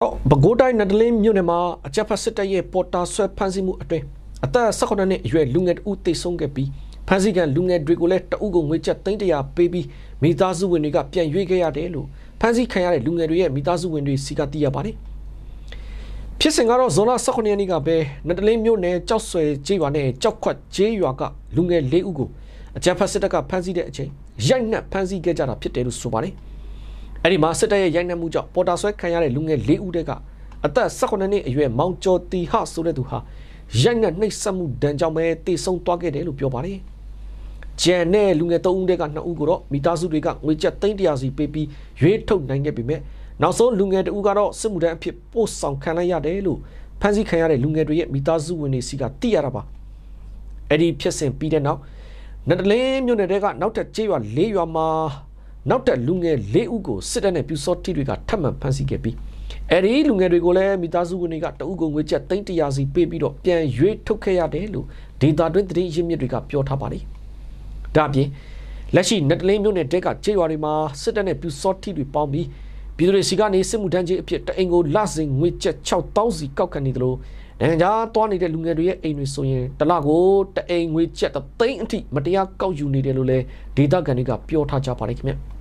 ပဲခူးတိုင်းနတ်တလင်းမြို့နယ်မှာအကြမ်းဖက်စစ်တပ်ရဲ့ပေါ်တာဆွဲဖမ်းဆီးမှုအတွင်းအသက်18နှစ်အရွယ်လူငယ်တဦးသေဆုံးခဲ့ပြီးဖမ်းဆီးခံလူငယ်တွေကိုလည်းတအုပ်ကိုငွေကျပ်300ပေးပြီးမိသားစုဝင်တွေကပြန်ရွေးခဲ့ရတယ်လို့ဖမ်းဆီးခံရတဲ့လူငယ်တွေရဲ့မိသားစုဝင်တွေစီကသိရပါတယ်။ဖြစ်စဉ်ကတော့ဇွန်လ18ရက်နေ့ကပဲနတ်တလင်းမြို့နယ်ကြောက်ဆွဲကျေးရွာနဲ့ကြောက်ခွတ်ကျေးရွာကလူငယ်4ဦးကိုအကြမ်းဖက်စစ်တပ်ကဖမ်းဆီးတဲ့အချိန်ရိုက်နှက်ဖမ်းဆီးခဲ့ကြတာဖြစ်တယ်လို့ဆိုပါတယ်။အဲ့ဒီမှာစစ်တပ်ရဲ့ရိုက်နှက်မှုကြောင့်ပေါ်တာဆွဲခံရတဲ့လူငယ်4ဦးကအသက်18နှစ်အရွယ်မောင်ကျော်တီဟဆိုတဲ့သူဟာရိုက်နှက်နှိပ်စက်မှုဒဏ်ကြောင့်ပဲတေဆုံးသွားခဲ့တယ်လို့ပြောပါတယ်။ကျန်တဲ့လူငယ်3ဦးက2ဦးကိုတော့မိသားစုတွေကငွေကျပ်300စီပေးပြီးရွေးထုတ်နိုင်ခဲ့ပေမဲ့နောက်ဆုံးလူငယ်2ဦးကတော့စစ်မှုထမ်းအဖြစ်ပို့ဆောင်ခံလိုက်ရတယ်လို့ဖမ်းဆီးခံရတဲ့လူငယ်တွေရဲ့မိသားစုဝင်တွေစီကသိရတာပါ။အဲ့ဒီဖြစ်စဉ်ပြီးတဲ့နောက်နတ်တလင်းမြို့နယ်ကနောက်ထပ်ကျေးရွာ4ရွာမှာနောက်ထပ်လူငယ်4ဦးကိုစစ်တပ်နဲ့ပြူစောတိတွေကထပ်မံဖမ်းဆီးခဲ့ပြီးအဲ့ဒီလူငယ်တွေကိုလည်းမိသားစုဝင်တွေကတအုပ်ကိုငွေကျပ်300စီပေးပြီးတော့ပြန်ရွေးထုတ်ခဲ့ရတယ်လို့ဒေတာတွင်းသတင်းရင်းမြစ်တွေကပြောထားပါတယ်။ဒါ့အပြင်လက်ရှိနတ်တလင်းမြို့နယ်တဲကကျေးရွာတွေမှာစစ်တပ်နဲ့ပြူစောတိတွေပေါင်းပြီးပြည်သူတွေစီကနေစစ်မှုထမ်းကြီးအဖြစ်တအိမ်ကိုလစဉ်ငွေကျပ်6000စီကောက်ခံနေတယ်လို့နိုင်ငံခြားသွားနေတဲ့လူငယ်တွေရဲ့အိမ်တွေဆိုရင်တစ်လကိုတအိမ်ငွေကျပ်3သိန်းအထိမတရားကောက်ယူနေတယ်လို့လည်းဒေတာကန်တွေကပြောထားကြပါတယ်ခင်ဗျ။